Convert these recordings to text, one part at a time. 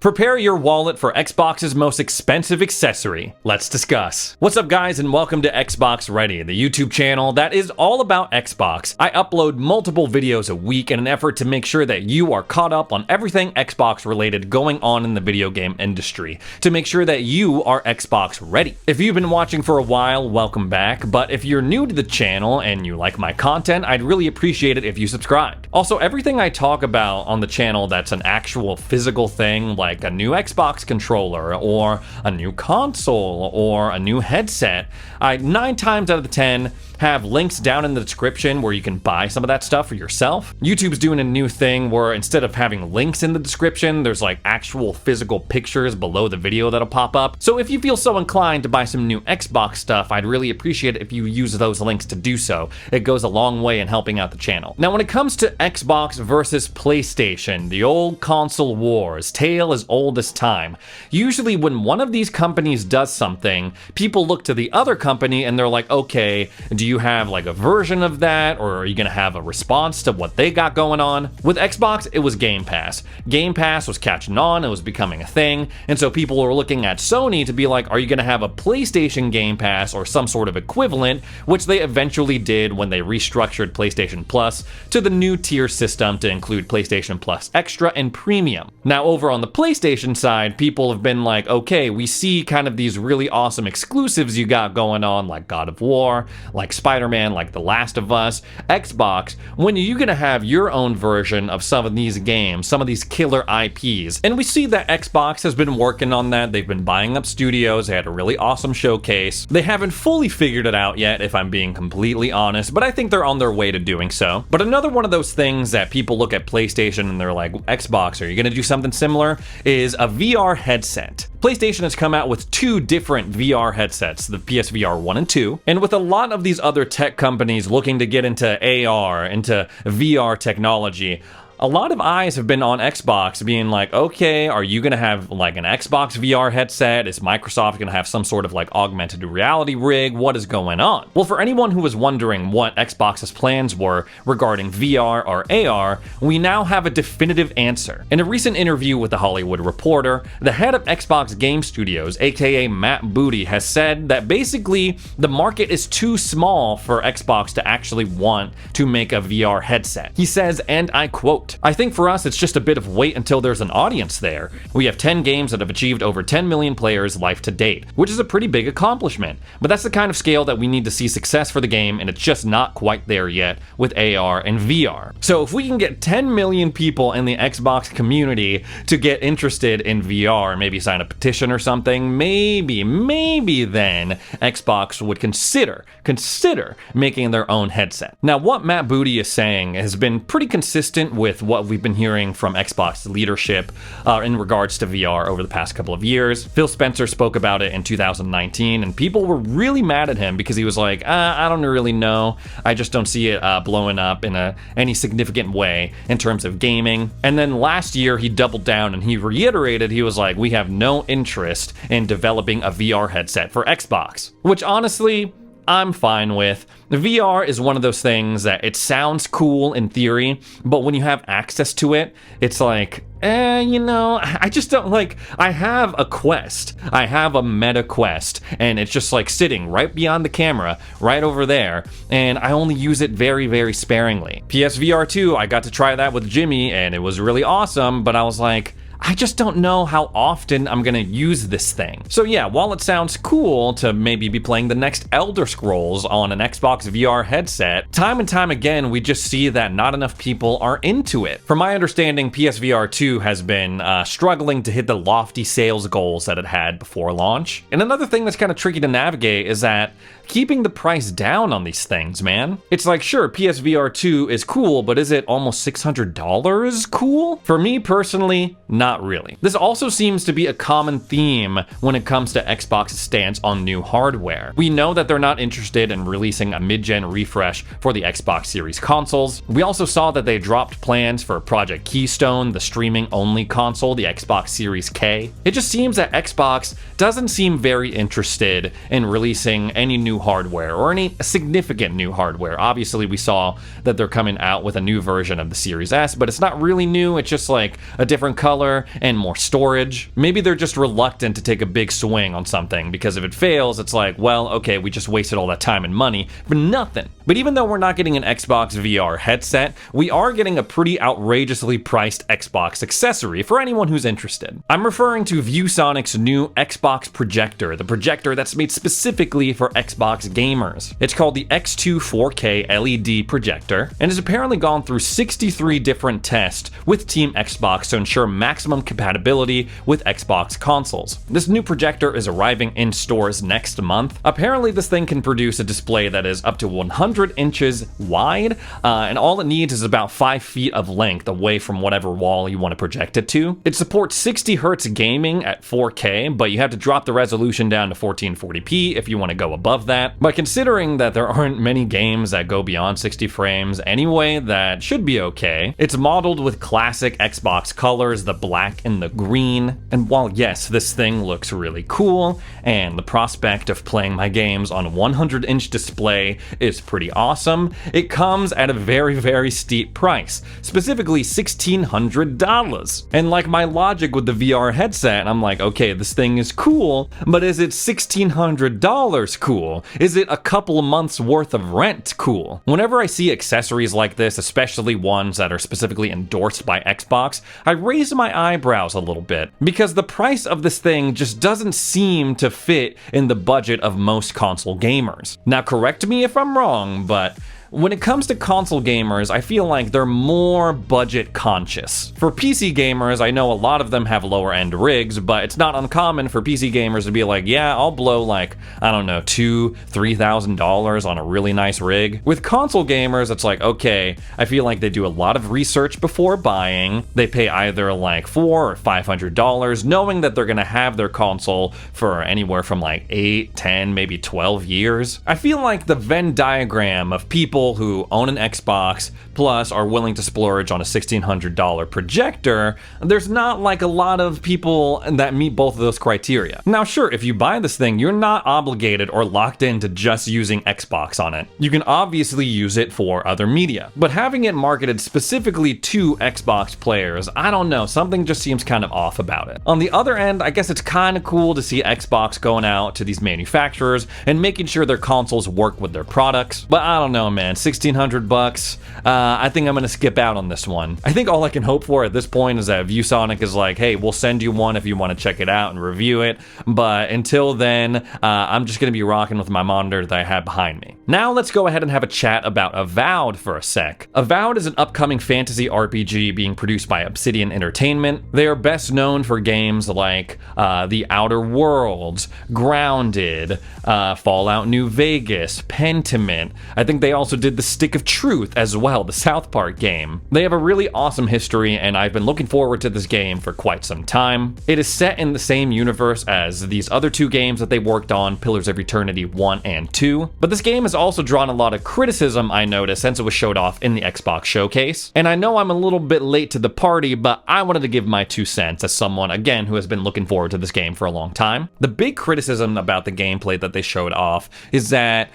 Prepare your wallet for Xbox's most expensive accessory. Let's discuss. What's up, guys, and welcome to Xbox Ready, the YouTube channel that is all about Xbox. I upload multiple videos a week in an effort to make sure that you are caught up on everything Xbox related going on in the video game industry, to make sure that you are Xbox ready. If you've been watching for a while, welcome back, but if you're new to the channel and you like my content, I'd really appreciate it if you subscribed. Also, everything I talk about on the channel that's an actual physical thing, like a new Xbox controller or a new console or a new headset, I 9 times out of the 10 have links down in the description where you can buy some of that stuff for yourself. YouTube's doing a new thing where instead of having links in the description, there's like actual physical pictures below the video that'll pop up. So if you feel so inclined to buy some new Xbox stuff, I'd really appreciate it if you use those links to do so. It goes a long way in helping out the channel. Now, when it comes to Xbox versus PlayStation, the old console wars, tale as old as time. Usually when one of these companies does something, people look to the other company and they're like, okay, do you have like a version of that, or are you gonna have a response to what they got going on? With Xbox, it was Game Pass. Game Pass was catching on, it was becoming a thing, and so people were looking at Sony to be like, are you gonna have a PlayStation Game Pass or some sort of equivalent, which they eventually did when they restructured PlayStation Plus to the new tier system to include PlayStation Plus Extra and Premium. Now, over on the PlayStation side, people have been like, okay, we see kind of these really awesome exclusives you got going on, like God of War, like Spider-Man, like The Last of Us. Xbox, when are you gonna have your own version of some of these games, some of these killer IPs? And we see that Xbox has been working on that. They've been buying up studios. They had a really awesome showcase. They haven't fully figured it out yet, if I'm being completely honest, but I think they're on their way to doing so. But another one of those things that people look at PlayStation and they're like, Xbox, are you gonna do something similar? Is a VR headset. PlayStation has come out with 2 different VR headsets, the PSVR 1 and 2, and with a lot of these other tech companies looking to get into AR, into VR technology, a lot of eyes have been on Xbox being like, okay, are you gonna have like an Xbox VR headset? Is Microsoft gonna have some sort of like augmented reality rig? What is going on? Well, for anyone who was wondering what Xbox's plans were regarding VR or AR, we now have a definitive answer. In a recent interview with The Hollywood Reporter, the head of Xbox Game Studios, aka Matt Booty, has said that basically the market is too small for Xbox to actually want to make a VR headset. He says, and I quote, I think for us, it's just a bit of wait until there's an audience there. We have 10 games that have achieved over 10 million players life to date, which is a pretty big accomplishment. But that's the kind of scale that we need to see success for the game, and it's just not quite there yet with AR and VR. So if we can get 10 million people in the Xbox community to get interested in VR, maybe sign a petition or something, maybe then Xbox would consider making their own headset. Now, what Matt Booty is saying has been pretty consistent with what we've been hearing from Xbox leadership in regards to VR over the past couple of years. Phil Spencer spoke about it in 2019, and people were really mad at him because he was like, I don't really know. I just don't see it blowing up in any significant way in terms of gaming. And then last year, he doubled down and he reiterated, he was like, we have no interest in developing a VR headset for Xbox, which honestly, I'm fine with. VR is one of those things that it sounds cool in theory, but when you have access to it, it's like, I just don't like, I have a Quest. I have a Meta Quest, and it's just like sitting right beyond the camera, right over there, and I only use it very, very sparingly. PSVR 2, I got to try that with Jimmy, and it was really awesome, but I was like, I just don't know how often I'm gonna use this thing. So yeah, while it sounds cool to maybe be playing the next Elder Scrolls on an Xbox VR headset, time and time again, we just see that not enough people are into it. From my understanding, PSVR 2 has been struggling to hit the lofty sales goals that it had before launch. And another thing that's kind of tricky to navigate is that keeping the price down on these things, man. It's like, sure, PSVR 2 is cool, but is it almost $600 cool? For me personally, not really. This also seems to be a common theme when it comes to Xbox's stance on new hardware. We know that they're not interested in releasing a mid-gen refresh for the Xbox Series consoles. We also saw that they dropped plans for Project Keystone, the streaming-only console, the Xbox Series K. It just seems that Xbox doesn't seem very interested in releasing any new hardware or any significant new hardware. Obviously, we saw that they're coming out with a new version of the Series S, but it's not really new. It's just like a different color, better and more storage. Maybe they're just reluctant to take a big swing on something, because if it fails, it's like, well, okay, we just wasted all that time and money for nothing. But even though we're not getting an Xbox VR headset, we are getting a pretty outrageously priced Xbox accessory for anyone who's interested. I'm referring to Viewsonic's new Xbox projector, the projector that's made specifically for Xbox gamers. It's called the X2 4K LED projector, and has apparently gone through 63 different tests with Team Xbox to ensure maximum compatibility with Xbox consoles. This new projector is arriving in stores next month. Apparently this thing can produce a display that is up to 100 inches wide, and all it needs is about 5 feet of length away from whatever wall you want to project it to. It supports 60 Hz gaming at 4K, but you have to drop the resolution down to 1440p if you want to go above that. But considering that there aren't many games that go beyond 60 frames anyway, that should be okay. It's modeled with classic Xbox colors, the black and the green, and while yes, this thing looks really cool, and the prospect of playing my games on a 100-inch display is pretty awesome, it comes at a very steep price, specifically $1,600. And like my logic with the VR headset, I'm like, okay, this thing is cool, but is it $1,600 cool? Is it a couple of months worth of rent cool? Whenever I see accessories like this, especially ones that are specifically endorsed by Xbox, I raise my eyebrows a little bit, because the price of this thing just doesn't seem to fit in the budget of most console gamers. Now correct me if I'm wrong, but when it comes to console gamers, I feel like they're more budget conscious. For PC gamers, I know a lot of them have lower end rigs, but it's not uncommon for PC gamers to be like, yeah, I'll blow like, I don't know, $2,000-$3,000 on a really nice rig. With console gamers, it's like, okay, I feel like they do a lot of research before buying. They pay either like $400 or $500, knowing that they're gonna have their console for anywhere from like 8, 10, maybe 12 years. I feel like the Venn diagram of people who own an Xbox plus are willing to splurge on a $1,600 projector, there's not like a lot of people that meet both of those criteria. Now sure, if you buy this thing, you're not obligated or locked into just using Xbox on it. You can obviously use it for other media, but having it marketed specifically to Xbox players, I don't know, something just seems kind of off about it. On the other end, I guess it's kind of cool to see Xbox going out to these manufacturers and making sure their consoles work with their products, but I don't know, man. $1,600. I think I'm gonna skip out on this one. I think all I can hope for at this point is that Viewsonic is like, hey, we'll send you one if you want to check it out and review it, but until then, I'm just gonna be rocking with my monitor that I have behind me. Now let's go ahead and have a chat about Avowed for a sec. Avowed is an upcoming fantasy RPG being produced by Obsidian Entertainment. They are best known for games like The Outer Worlds, Grounded, Fallout New Vegas, Pentiment. I think they also did The Stick of Truth as well, the South Park game. They have a really awesome history, and I've been looking forward to this game for quite some time. It is set in the same universe as these other two games that they worked on, Pillars of Eternity 1 and 2, but this game has also drawn a lot of criticism, I noticed, since it was showed off in the Xbox showcase. And I know I'm a little bit late to the party, but I wanted to give my 2 cents as someone, again, who has been looking forward to this game for a long time. The big criticism about the gameplay that they showed off is that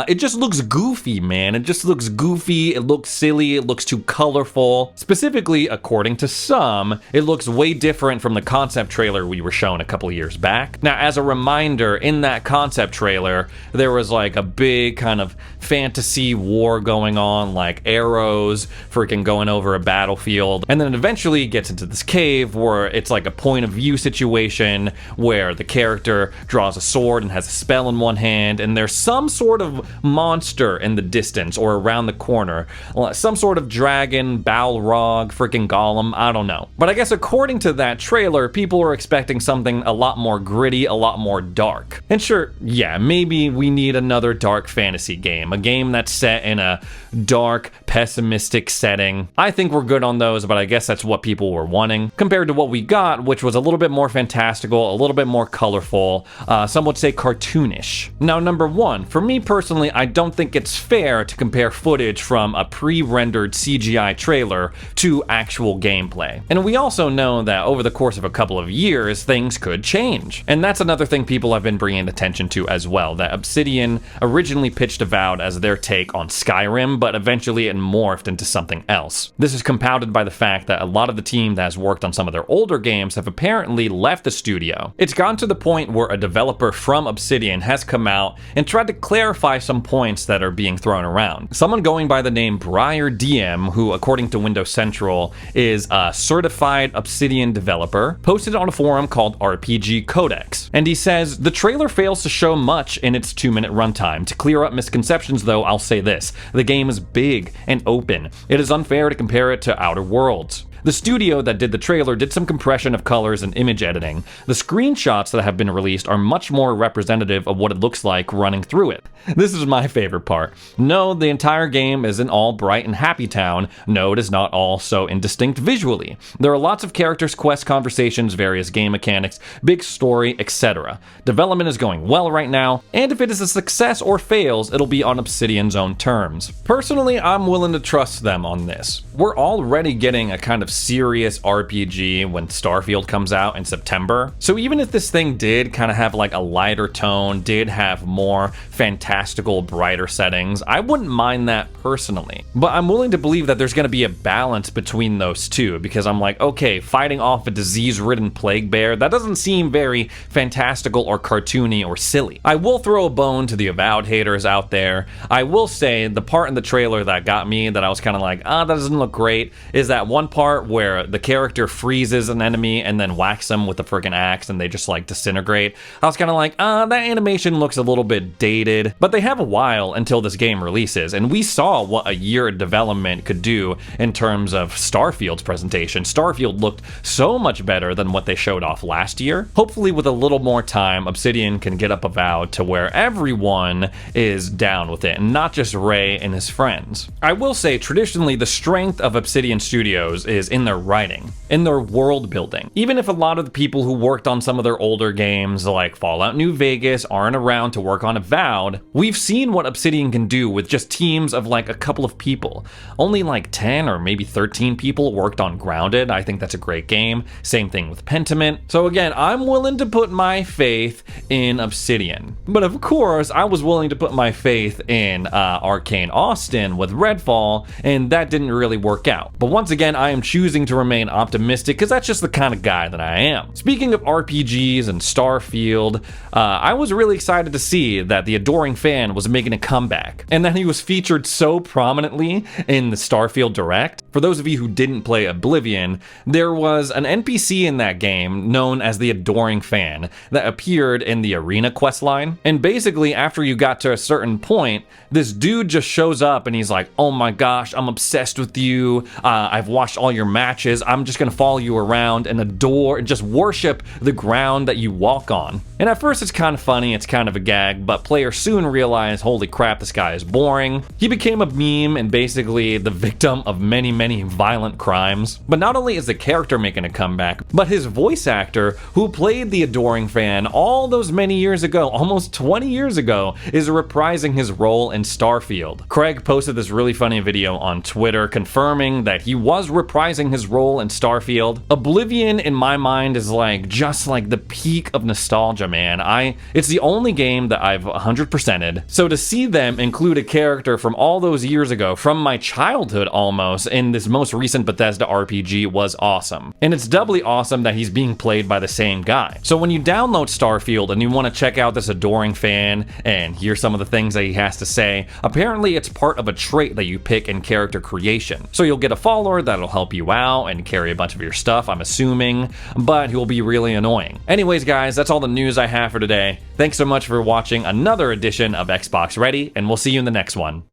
it just looks goofy, man. It just looks goofy, it looks silly, it looks too colorful. Specifically, according to some, it looks way different from the concept trailer we were shown a couple years back. Now, as a reminder, in that concept trailer, there was like a big kind of fantasy war going on, like arrows freaking going over a battlefield, and then it eventually gets into this cave where it's like a point of view situation where the character draws a sword and has a spell in one hand, and there's some sort of monster in the distance or around the corner, some sort of dragon, Balrog, freaking golem, I don't know. But I guess according to that trailer, people are expecting something a lot more gritty, a lot more dark. And sure, yeah, maybe we need another dark fantasy game, a game that's set in a dark, pessimistic setting. I think we're good on those, but I guess that's what people were wanting, compared to what we got, which was a little bit more fantastical, a little bit more colorful, some would say cartoonish. Now, number one, for me personally, I don't think it's fair to compare footage from a pre-rendered CGI trailer to actual gameplay. And we also know that over the course of a couple of years, things could change. And that's another thing people have been bringing attention to as well, that Obsidian originally pitched Avowed as their take on Skyrim, but eventually it morphed into something else. This is compounded by the fact that a lot of the team that has worked on some of their older games have apparently left the studio. It's gotten to the point where a developer from Obsidian has come out and tried to clarify some points that are being thrown around. Someone going by the name Briar DM, who according to Windows Central is a certified Obsidian developer, posted on a forum called RPG Codex. And he says, the trailer fails to show much in its 2-minute runtime. To clear up misconceptions though, I'll say this: the game is big and open. It is unfair to compare it to Outer Worlds. The studio that did the trailer did some compression of colors and image editing. The screenshots that have been released are much more representative of what it looks like running through it. This is my favorite part. No, the entire game isn't all bright and happy town. No, it is not all so indistinct visually. There are lots of characters, quests, conversations, various game mechanics, big story, etc. Development is going well right now, and if it is a success or fails, it'll be on Obsidian's own terms. Personally, I'm willing to trust them on this. We're already getting a kind of serious RPG when Starfield comes out in September. So even if this thing did kind of have like a lighter tone, did have more fantastical, brighter settings, I wouldn't mind that personally. But I'm willing to believe that there's going to be a balance between those two, because I'm like, okay, fighting off a disease-ridden plague bear, that doesn't seem very fantastical or cartoony or silly. I will throw a bone to the Avowed haters out there. I will say the part in the trailer that got me, that I was kind of like, that doesn't look great, is that one part where the character freezes an enemy and then whacks them with a freaking axe and they just like disintegrate. I was kind of like, that animation looks a little bit dated, but they have a while until this game releases, and we saw what a year of development could do in terms of Starfield's presentation. Starfield looked so much better than what they showed off last year. Hopefully with a little more time, Obsidian can get up Avowed to where everyone is down with it, and not just Ray and his friends. I will say, traditionally, the strength of Obsidian Studios is in their writing, in their world building. Even if a lot of the people who worked on some of their older games like Fallout New Vegas aren't around to work on Avowed, we've seen what Obsidian can do with just teams of like a couple of people. Only like 10 or maybe 13 people worked on Grounded. I think that's a great game. Same thing with Pentiment. So again, I'm willing to put my faith in Obsidian. But of course, I was willing to put my faith in Arcane Austin with Redfall, and that didn't really work out. But once again, I am choosing to remain optimistic because that's just the kind of guy that I am. Speaking of RPGs and Starfield, I was really excited to see that the Adoring Fan was making a comeback, and that he was featured so prominently in the Starfield Direct. For those of you who didn't play Oblivion, there was an NPC in that game known as the Adoring Fan that appeared in the Arena questline, and basically after you got to a certain point, this dude just shows up and he's like, oh my gosh, I'm obsessed with you, I've watched all your matches, I'm just gonna follow you around and adore and just worship the ground that you walk on. And at first it's kind of funny, it's kind of a gag, but players soon realize, holy crap, this guy is boring. He became a meme and basically the victim of many violent crimes. But not only is the character making a comeback, but his voice actor, who played the Adoring Fan all those many years ago, almost 20 years ago, is reprising his role in Starfield. Craig posted this really funny video on Twitter confirming that he was reprising his role in Starfield. Oblivion, in my mind, is like just like the peak of nostalgia, man. It's the only game that I've 100%ed. So to see them include a character from all those years ago, from my childhood almost, in this most recent Bethesda RPG was awesome. And it's doubly awesome that he's being played by the same guy. So when you download Starfield and you want to check out this Adoring Fan and hear some of the things that he has to say, apparently it's part of a trait that you pick in character creation. So you'll get a follower that'll help you out and carry a bunch of your stuff, I'm assuming, but he'll be really annoying. Anyways guys, that's all the news I have for today. Thanks so much for watching another edition of Xbox Ready, and we'll see you in the next one.